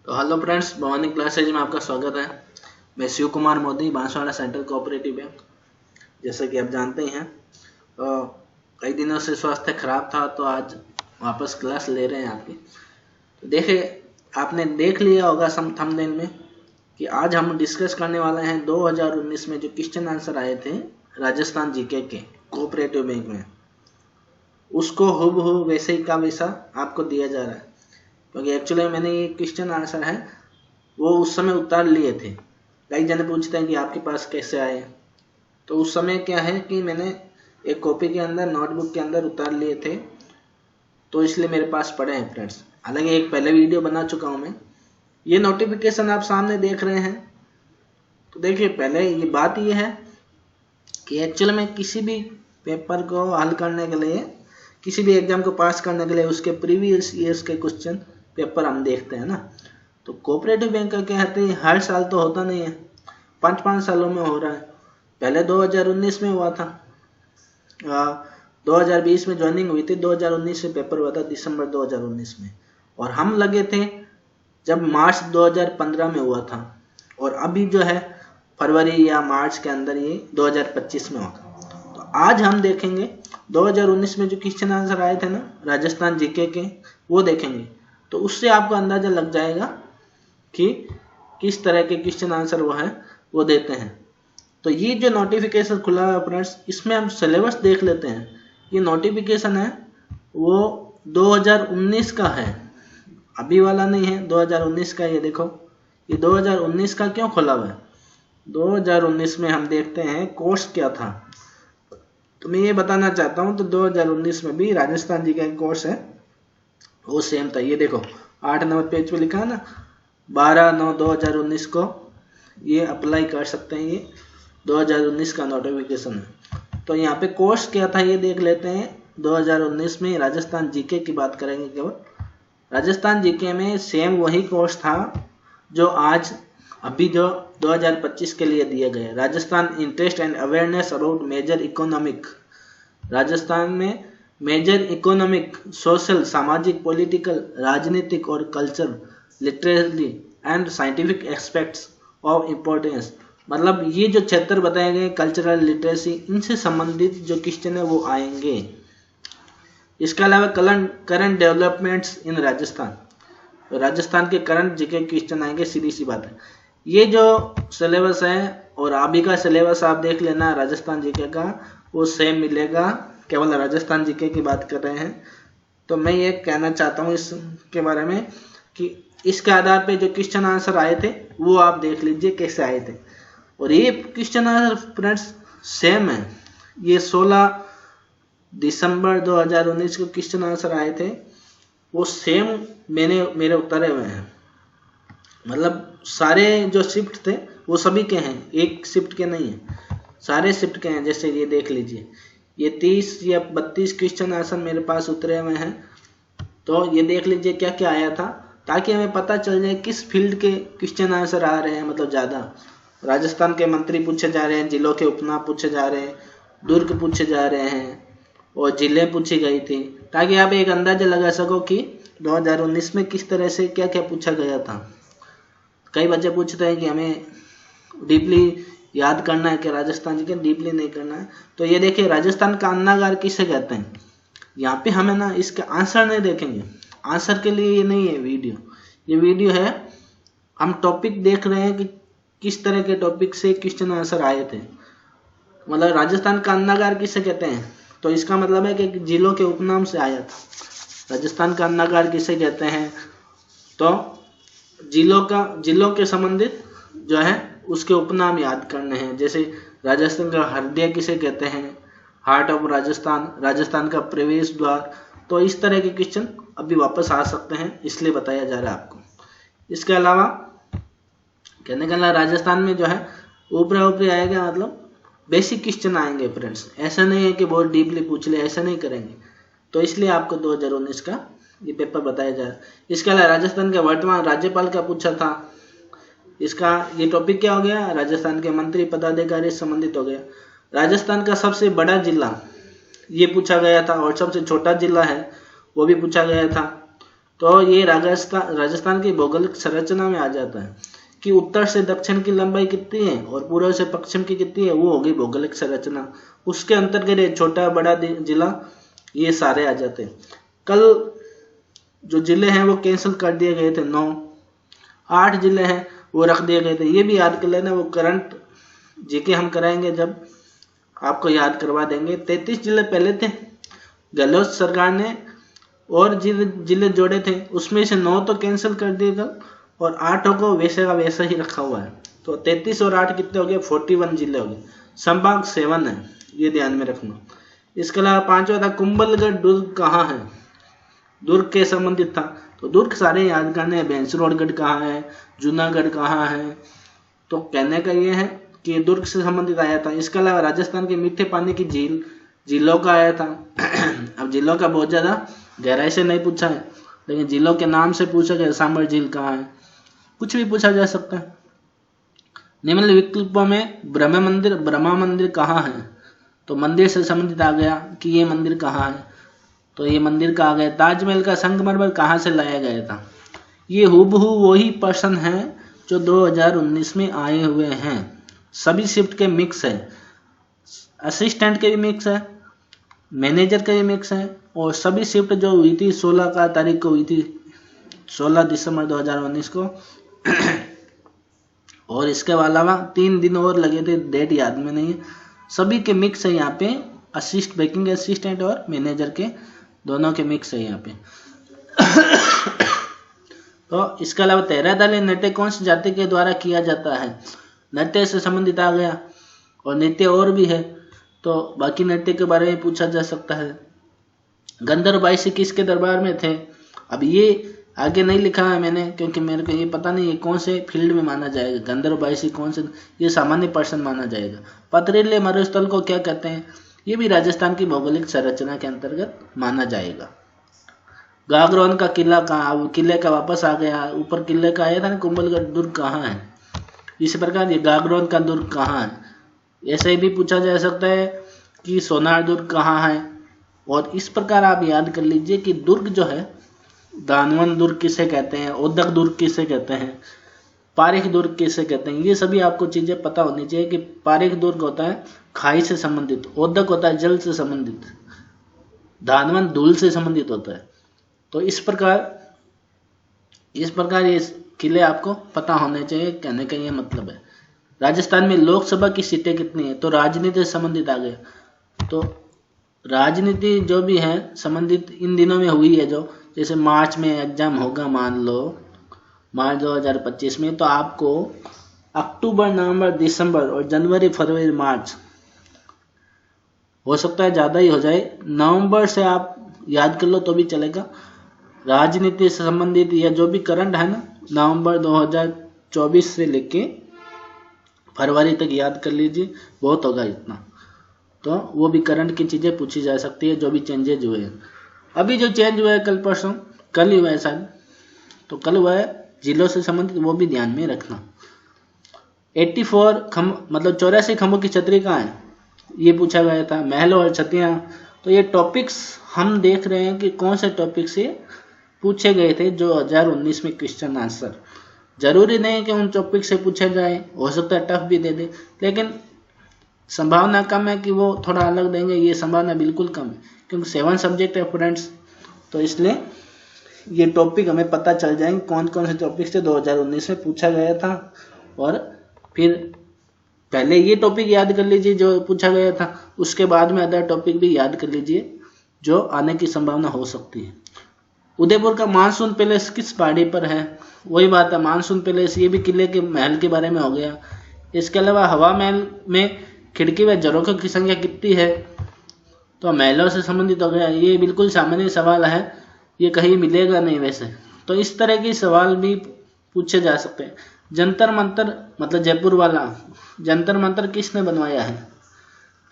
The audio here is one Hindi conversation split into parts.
तो हेलो फ्रेंड्स, भवानी क्लासेज में आपका स्वागत है। मैं Shiv Kumar Modi, Banswara central cooperative bank. जैसे कि आप जानते ही हैं, तो कई दिनों से स्वास्थ्य खराब था, तो आज वापस क्लास ले रहे हैं आपकी। तो देखिए, आपने देख लिया होगा थंबनेल में कि आज हम डिस्कस करने वाले हैं 2019 में जो क्वेश्चन आंसर आए थे राजस्थान जीके के कोऑपरेटिव बैंक में, उसको हुबहू वैसे ही का वैसा आपको दिया जा रहा है। क्योंकि एक्चुअली मैंने ये क्वेश्चन आंसर है वो उस समय उतार लिए थे। कई जने पूछते हैं कि आपके पास कैसे आए, तो उस समय क्या है कि मैंने एक कॉपी के अंदर, नोटबुक के अंदर उतार लिए थे, तो इसलिए मेरे पास पड़े हैं फ्रेंड्स। हालांकि एक पहले वीडियो बना चुका हूँ मैं। ये नोटिफिकेशन आप सामने देख रहे हैं, तो देखिए, पहले ये बात ये है कि एक्चुअली में किसी भी पेपर को हल करने के लिए, किसी भी एग्जाम को पास करने के लिए उसके प्रीवियस ईयर्स के क्वेश्चन पेपर हम देखते हैं ना। तो कोऑपरेटिव बैंक का क्या है, हर साल तो होता नहीं है, 5-5 सालों में हो रहा है। पहले 2019 में हुआ था, 2020 में ज्वाइनिंग हुई थी, 2019 से पेपर हुआ था दिसंबर 2019 में, और हम लगे थे जब मार्च 2015 में हुआ था, और अभी जो है फरवरी या मार्च के अंदर ये 2025 में होगा। तो आज हम देखेंगे 2019 में जो क्वेश्चन आंसर आए थे ना राजस्थान जीके के, वो देखेंगे। तो उससे आपको अंदाजा लग जाएगा कि किस तरह के क्वेश्चन आंसर वो देते हैं। तो ये जो नोटिफिकेशन खुला है फ्रेंड्स, इसमें हम सिलेबस देख लेते हैं। ये नोटिफिकेशन है वो 2019 का है, अभी वाला नहीं है, 2019 का। ये देखो, ये 2019 का क्यों खुला हुआ है। 2019 में हम देखते हैं कोर्स क्या था। तो मैं ये बताना चाहता हूँ, तो 2019 में भी राजस्थान जी का कोर्स है वो सेम था। ये देखो 8 नंबर पेज पे लिखा है ना, 12/9/2019 को ये अप्लाई कर सकते हैं। ये 2019 का नोटिफिकेशन है। तो यहाँ पे कोर्स क्या था ये देख लेते हैं। 2019 में राजस्थान जीके की बात करेंगे केवल। राजस्थान जीके में सेम वही कोर्स था जो आज अभी जो 2025 के लिए दिया गया है। Rajasthan interest and awareness about major economic, Rajasthan में मेजर इकोनॉमिक, सोशल, सामाजिक, पॉलिटिकल, राजनीतिक और culture, literary and scientific aspects of importance. मतलब ये जो क्षेत्र बताए गए, कल्चरल, लिटरेसी, इनसे संबंधित जो क्वेश्चन है वो आएंगे। इसके अलावा करंट डेवलपमेंट्स इन राजस्थान, तो राजस्थान के करंट जीके क्वेश्चन आएंगे, सीधी सी बात है। ये जो सिलेबस है और अभी का सिलेबस आप देख लेना, राजस्थान जीके का वो सेम मिलेगा, केवल राजस्थान जीके की बात कर रहे हैं। तो मैं ये कहना चाहता हूँ इसके बारे में कि इसके आधार पे जो क्वेश्चन आंसर आए थे वो आप देख लीजिए कैसे आए थे। और ये क्वेश्चन आंसर फ्रेंड्स सेम है। ये 16 दिसंबर 2019 को क्वेश्चन आंसर आए थे, वो सेम मेरे उतरे हुए हैं। मतलब सारे जो शिफ्ट थे वो सभी के हैं, एक शिफ्ट के नहीं है, सारे शिफ्ट के हैं। जैसे ये देख लीजिए, ये 30 या 32 क्वेश्चन आंसर मेरे पास उतरे हुए हैं। तो ये देख लीजिए क्या क्या आया था, ताकि हमें पता चल जाए किस फील्ड के क्वेश्चन आंसर आ रहे हैं। मतलब ज़्यादा राजस्थान के मंत्री पूछे जा रहे हैं, जिलों के उपनाम पूछे जा रहे हैं, दुर्ग पूछे जा रहे हैं, और जिले पूछी गई थी, ताकि आप एक अंदाजा लगा सको कि 2019 में किस तरह से क्या क्या पूछा गया था। कई बच्चे पूछते हैं कि हमें डीपली याद करना है कि राजस्थान जी के, डीपली नहीं करना है। तो ये देखिए, राजस्थान का अन्नागार किसे कहते हैं। यहाँ पे हमें ना इसके आंसर नहीं देखेंगे, आंसर के लिए ये नहीं है वीडियो। ये वीडियो है, हम टॉपिक देख रहे हैं कि किस तरह के टॉपिक से क्वेश्चन आंसर आए थे। मतलब राजस्थान का अन्नागार किसे कहते हैं, तो इसका मतलब है कि जिलों के उपनाम से आया था। राजस्थान का अन्नागार किसे कहते हैं, तो जिलों के संबंधित जो है उसके उपनाम याद करने हैं। जैसे राजस्थान का हृदय किसे कहते हैं, हार्ट ऑफ राजस्थान, राजस्थान का प्रवेश द्वार। तो इस तरह के क्वेश्चन अभी वापस आ सकते हैं, इसलिए बताया जा रहा है आपको। इसके अलावा कहने का राजस्थान में जो है ऊपरी आएगा, मतलब बेसिक क्वेश्चन आएंगे फ्रेंड्स। ऐसा नहीं है कि बहुत डीपली पूछ ले, ऐसा नहीं करेंगे। तो इसलिए आपको 2019 का ये पेपर बताया जा रहा है। इसके अलावा राजस्थान के वर्तमान राज्यपाल का पूछा था। इसका ये टॉपिक क्या हो गया, राजस्थान के मंत्री पदाधिकारी संबंधित हो गया। राजस्थान का सबसे बड़ा जिला ये पूछा गया था, और सबसे छोटा जिला है वो भी पूछा गया था। तो ये राजस्थान की भौगोलिक संरचना में आ जाता है कि उत्तर से दक्षिण की लंबाई कितनी है और पूर्व से पश्चिम की कितनी है, वो होगी भौगोलिक संरचना। उसके अंतर्गत ये छोटा बड़ा जिला ये सारे आ जाते हैं। कल जो जिले हैं वो कैंसिल कर दिए गए थे, 8 जिले हैं वो रख दिए गए थे। ये भी याद कर लेना, वो करंट जीके हम कराएंगे जब आपको याद करवा देंगे। 33 जिले पहले थे, गहलोत सरकार ने और जिले जोड़े थे, उसमें से 9 तो कैंसिल कर दिए गए और 8 को वैसे का वैसा ही रखा हुआ है। तो 33 और 8 कितने हो गए, 41 जिले हो गए। संभाग 7 है, ये ध्यान में रखना। इसके अलावा 5वां था कुंभलगढ़ दुर्ग कहाँ है, दुर्ग के संबंधित था। तो दुर्ग सारे याद करने हैं। भैंसरोडगढ़ कहाँ है, जूनागढ़ कहाँ है। तो कहने का ये है कि दुर्ग से संबंधित आया था। इसके अलावा राजस्थान के मीठे पानी की झीलों का आया था। अब झीलों का बहुत ज्यादा गहराई से नहीं पूछा है, लेकिन झीलों के नाम से पूछा गया। सांबर झील कहाँ है, कुछ भी पूछा जा सकता है। निम्न विकल्पों में ब्रह्मा मंदिर कहाँ है, तो मंदिर से संबंधित आ गया कि ये मंदिर कहाँ है, तो ये मंदिर का आ गया। ताजमहल का संगमरमर कहाँ से लाया गया था, ये हूबहू वही पर्सन है जो 2019 में आए हुए हैं। सभी शिफ्ट के मिक्स है, असिस्टेंट के भी मिक्स है, मैनेजर के भी मिक्स है, और सभी शिफ्ट जो हुई थी 16 तारीख को हुई थी, 16 दिसंबर 2019 को। और इसके अलावा 3 दिन और लगे थे, डेट याद में नहीं है। सभी के मिक्स है यहाँ पे, बेकिंग असिस्टेंट और मैनेजर के दोनों के मिक्स है यहाँ पे। तो इसके अलावा 13 दल नृत्य कौन सी जाति के द्वारा किया जाता है, नृत्य से संबंधित आ गया। और नृत्य और भी है, तो बाकी नृत्य के बारे में पूछा जा सकता है। गंधर्व बाईसी किसके दरबार में थे, अब ये आगे नहीं लिखा है मैंने, क्योंकि मेरे को ये पता नहीं है कौन से फील्ड में माना जाएगा। गंधर्व बाईसी कौन से, ये सामान्य पर्सन माना जाएगा। पथरीले मरुस्थल को क्या कहते हैं, ये भी राजस्थान की भौगोलिक संरचना के अंतर्गत माना जाएगा। गागरोन का किला कहाँ, किले का वापस आ गया। ऊपर किले का आया था ना, कुंभलगढ़ दुर्ग कहाँ है। इसी प्रकार ये गागरोन का दुर्ग कहाँ है, ऐसे ही भी पूछा जा सकता है कि सोनार दुर्ग कहाँ है। और इस प्रकार आप याद कर लीजिए कि दुर्ग जो है, दानवन दुर्ग किसे कहते हैं, ओदक दुर्ग किसे कहते हैं, पारिक दुर्ग किसे कहते हैं, ये सभी आपको चीजें पता होनी चाहिए। कि पारिक दुर्ग होता है खाई से संबंधित, ओदक होता है जल से संबंधित, दानवन धूल से संबंधित होता है। तो इस प्रकार ये किले आपको पता होने चाहिए, कहने का ये मतलब है। राजस्थान में लोकसभा की सीटें कितनी है, तो राजनीति से संबंधित आ गया। तो राजनीति जो भी है संबंधित इन दिनों में हुई है, जो जैसे मार्च में एग्जाम होगा, मान लो मार्च 2025 में, तो आपको अक्टूबर, नवंबर, दिसंबर और जनवरी, फरवरी, मार्च, हो सकता है ज़्यादा ही हो जाए, नवंबर से आप याद कर लो तो भी चलेगा। राजनीति से संबंधित या जो भी करंट है ना, नवंबर 2024 से लेके फरवरी तक याद कर लीजिए, बहुत होगा इतना। तो वो भी करंट की चीज़ें पूछी जा सकती है, जो भी चेंजेज हुए हैं। अभी जो चेंज हुआ है कल परसों, कल ही हुआ है शायद, तो कल हुआ है जिलों से संबंधित, वो भी ध्यान में रखना। 84 मतलब 84 खंभों की छतरी कहाँ है, ये पूछा गया था। महल और छतरियाँ, तो ये टॉपिक्स हम देख रहे हैं कि कौन से टॉपिक से पूछे गए थे 2019 में क्वेश्चन आंसर। जरूरी नहीं कि उन टॉपिक से पूछे जाए, हो सकता है टफ भी दे दे, लेकिन संभावना कम है कि वो थोड़ा अलग देंगे, ये संभावना बिल्कुल कम है, क्योंकि 7 सब्जेक्ट है फ्रेंड्स। तो इसलिए ये टॉपिक हमें पता चल जाएंगे कौन कौन से टॉपिक से 2019 में पूछा गया था। और फिर पहले ये टॉपिक याद कर लीजिए जो पूछा गया था, उसके बाद में अदर टॉपिक भी याद कर लीजिए जो आने की संभावना हो सकती है। उदयपुर का मानसून पैलेस किस पहाड़ी पर है, वही बात है, मानसून पैलेस, ये भी किले के महल के बारे में हो गया। इसके अलावा हवा महल में खिड़की व झरोखों की संख्या कितनी है, तो महलों से संबंधित हो गया। ये बिल्कुल सामान्य सवाल है, ये कहीं मिलेगा नहीं वैसे। तो इस तरह के सवाल भी पूछे जा सकते हैं। जंतर मंतर, मतलब जयपुर वाला जंतर मंतर किसने बनवाया है,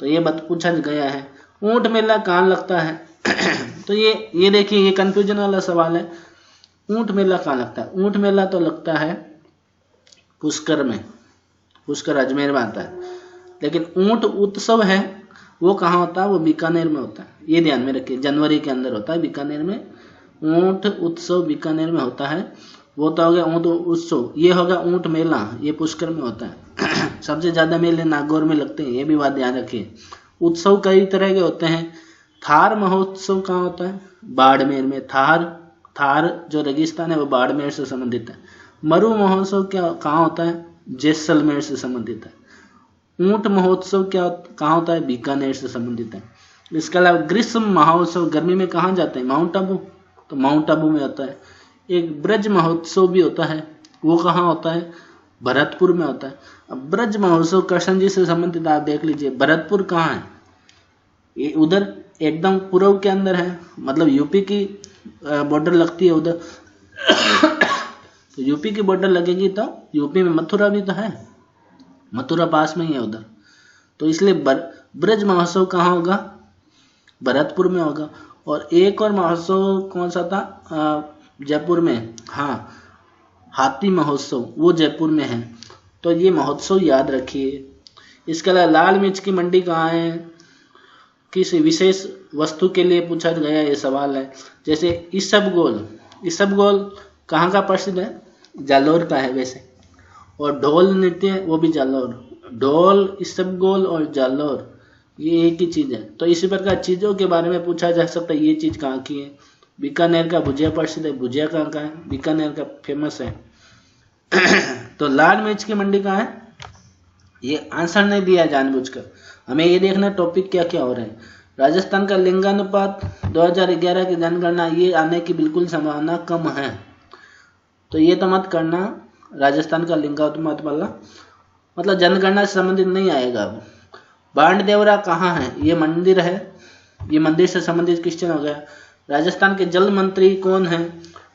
तो ये पूछा गया है। ऊंट मेला कहाँ लगता है, तो ये देखिए, ये कंफ्यूजन वाला सवाल है। ऊंट मेला कहाँ लगता है, ऊंट मेला तो लगता है पुष्कर में, पुष्कर अजमेर में आता है। लेकिन ऊंट उत्सव है वो कहाँ होता है, वो बीकानेर में होता है, ये ध्यान में रखिए। जनवरी के अंदर होता है बीकानेर में ऊंट उत्सव बीकानेर में होता है, वो तो हो गया ऊंट उत्सव। ये होगा ऊंट मेला, ये पुष्कर में होता है। सबसे ज्यादा मेले नागौर में लगते हैं, ये भी बात ध्यान रखिए। उत्सव कई तरह के होते हैं। थार महोत्सव कहाँ होता है? बाड़मेर में। थार जो रेगिस्तान है वो बाड़मेर से संबंधित है। मरु महोत्सव कहाँ होता है? जैसलमेर से संबंधित है। ऊंट महोत्सव कहाँ होता है? बीकानेर से संबंधित है। इसके अलावा ग्रीष्म महोत्सव गर्मी में कहाँ जाते हैं? माउंट आबू, तो माउंट आबू में होता है। एक ब्रज महोत्सव भी होता है, वो कहाँ होता है? भरतपुर में होता है। अब ब्रज महोत्सव कृष्ण जी से संबंधित आप देख लीजिए, भरतपुर कहाँ है? ये उधर एकदम पूर्व के अंदर है, मतलब यूपी की बॉर्डर लगती है उधर। तो यूपी की बॉर्डर लगेगी तो यूपी में मथुरा भी तो है, मथुरा पास में ही है उधर, तो इसलिए ब्रज महोत्सव कहाँ होगा? भरतपुर में होगा। और एक और महोत्सव कौन सा था? जयपुर में, हाँ, हाथी महोत्सव, वो जयपुर में है। तो ये महोत्सव याद रखिए। इसके अलावा लाल मिर्च की मंडी कहाँ है? किसी विशेष वस्तु के लिए पूछा गया ये सवाल है। जैसे इसबगोल कहाँ का प्रसिद्ध है? जालौर का है वैसे। और ढोल नृत्य, वो भी जालौर। ढोल, इसबगोल और जालौर ये एक ही चीज है। तो इसी प्रकार चीजों के बारे में पूछा जा सकता है, ये चीज कहाँ की है? बीकानेर का भुजिया प्रसिद्ध है, भुजिया कहाँ का है? बीकानेर का फेमस है। तो लाल मिर्च की मंडी कहाँ है? ये आंसर नहीं दिया जानबूझकर, हमें ये देखना टॉपिक क्या क्या हो रहे हैं। राजस्थान का लिंगानुपात 2011 की जनगणना, ये आने की बिल्कुल संभावना कम है, तो ये तो मत करना। राजस्थान का लिंगानुपात वाला मतलब जनगणना से संबंधित नहीं आएगा। अब बाणदेवरा कहाँ है? ये मंदिर है, ये मंदिर से संबंधित क्वेश्चन हो गया। राजस्थान के जल मंत्री कौन है?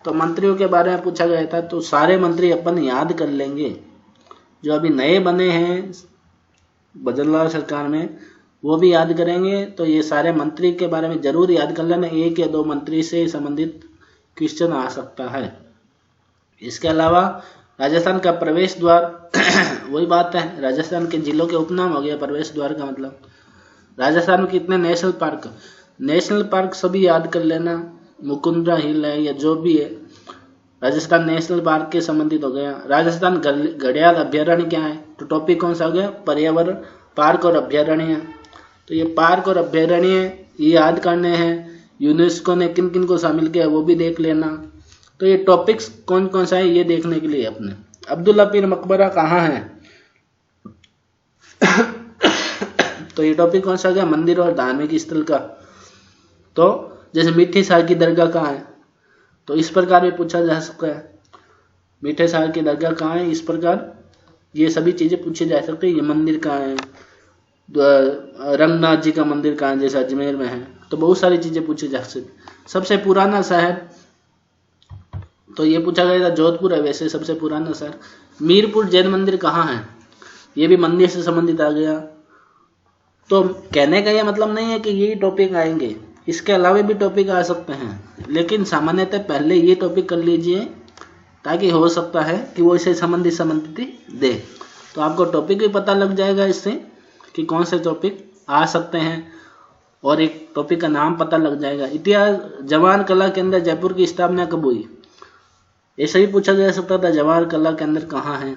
तो मंत्रियों के बारे में पूछा गया था, तो सारे मंत्री अपन याद कर लेंगे जो अभी नए बने हैं बदलाव सरकार में, वो भी याद करेंगे। तो ये सारे मंत्री के बारे में जरूर याद कर लेना, एक या दो मंत्री से संबंधित क्वेश्चन आ सकता है। इसके अलावा राजस्थान का प्रवेश द्वार वही बात है, राजस्थान के जिलों के उपनाम हो गया प्रवेश द्वार का मतलब। राजस्थान में कितने नेशनल पार्क सभी याद कर लेना, मुकुंदरा हिल है या जो भी है, राजस्थान नेशनल पार्क के संबंधित हो गया। राजस्थान घड़ियाल अभ्यारण्य क्या है? तो टॉपिक कौन सा हो गया? पर्यावरण, पार्क और अभ्यारण्य। तो ये पार्क और अभ्यारण्य ये याद करने हैं। यूनेस्को ने किन किन को शामिल किया वो भी देख लेना। तो ये टॉपिक्स कौन कौन सा है ये देखने के लिए अपने। अब्दुल्ला पीर मकबरा कहाँ है? तो ये टॉपिक कौन सा गया? मंदिर और धार्मिक स्थल का। तो जैसे मीठी सार की दरगाह कहाँ है? तो इस प्रकार भी पूछा जा सकता है, मीठे सार की दरगाह कहाँ है? इस प्रकार ये सभी चीजें पूछी जा सकती है। ये मंदिर कहाँ है? रंगनाथ जी का मंदिर कहाँ है? जैसे अजमेर में है। तो बहुत सारी चीजें पूछी जा सकती। सबसे पुराना शहर, तो ये पूछा गया था जोधपुर है वैसे सबसे पुराना शहर। मीरपुर जैन मंदिर कहाँ है? ये भी मंदिर से संबंधित आ गया। तो कहने का ये मतलब नहीं है कि यही टॉपिक आएंगे, इसके अलावा भी टॉपिक आ सकते हैं, लेकिन सामान्यतः पहले ये टॉपिक कर लीजिए ताकि हो सकता है कि वो इसे संबंधित दे, तो आपको टॉपिक भी पता लग जाएगा इससे कि कौन से टॉपिक आ सकते हैं, और एक टॉपिक का नाम पता लग जाएगा। इतिहास, जवाहर कला केंद्र जयपुर की स्थापना कब हुई? ऐसा ही पूछा जा सकता था, जवाहर कला केंद्र कहाँ है?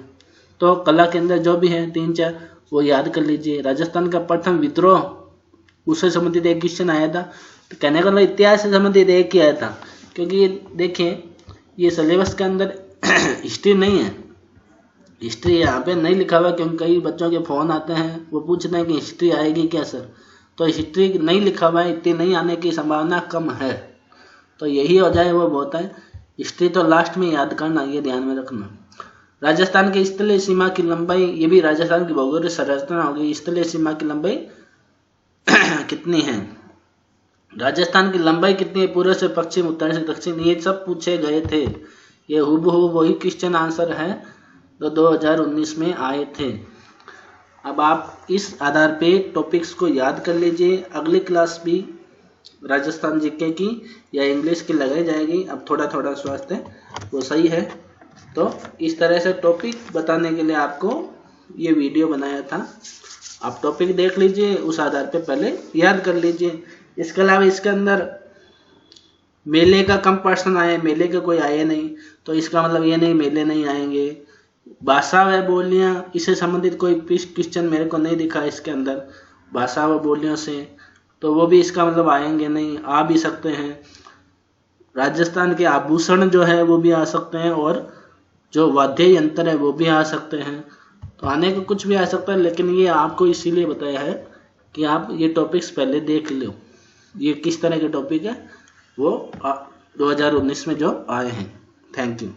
तो कला केंद्र जो भी है 3-4 वो याद कर लीजिए। राजस्थान का प्रथम विद्रोह, उससे संबंधित एक क्वेश्चन आया था। तो कहने का मतलब इतिहास से संबंधित एक ही आया था, क्योंकि ये देखिए ये सिलेबस के अंदर हिस्ट्री नहीं है, हिस्ट्री यहाँ पे नहीं लिखा हुआ, क्योंकि कई बच्चों के फोन आते हैं वो पूछते हैं कि हिस्ट्री आएगी क्या सर, तो हिस्ट्री नहीं लिखा हुआ है, इतनी नहीं आने की संभावना कम है, तो यही हो जाए वो बहुत है। हिस्ट्री तो लास्ट में याद करना, ये ध्यान में रखना। राजस्थान की स्थलीय सीमा की लंबाई, ये भी राजस्थान की भौगोलिक संरचना होगी। स्थलीय सीमा की लंबाई कितनी है? राजस्थान की लंबाई कितनी है? पूर्व से पश्चिम, उत्तर से दक्षिण, ये सब पूछे गए थे। ये हूबहू वही क्वेश्चन आंसर है जो 2019 में आए थे। अब आप इस आधार पे टॉपिक्स को याद कर लीजिए। अगली क्लास भी राजस्थान जीके की या इंग्लिश की लगाई जाएगी। अब थोड़ा थोड़ा स्वास्थ्य वो सही है, तो इस तरह से टॉपिक बताने के लिए आपको ये वीडियो बनाया था। आप टॉपिक देख लीजिए, उस आधार पे पहले याद कर लीजिए। इसके अलावा इसके अंदर मेले का कम पर्सन आए, मेले के कोई आए नहीं, तो इसका मतलब ये नहीं मेले नहीं आएंगे। भाषा व बोलियां, इससे संबंधित कोई क्वेश्चन मेरे को नहीं दिखा इसके अंदर भाषा व बोलियों से, तो वो भी इसका मतलब आएंगे नहीं, आ भी सकते हैं। राजस्थान के आभूषण जो है वो भी आ सकते हैं, और जो वाद्य यंत्र है वो भी आ सकते हैं। तो आने को कुछ भी आ सकता है, लेकिन ये आपको इसीलिए बताया है कि आप ये टॉपिक्स पहले देख लो, ये किस तरह के टॉपिक है वो 2019 में जो आए हैं। Thank you.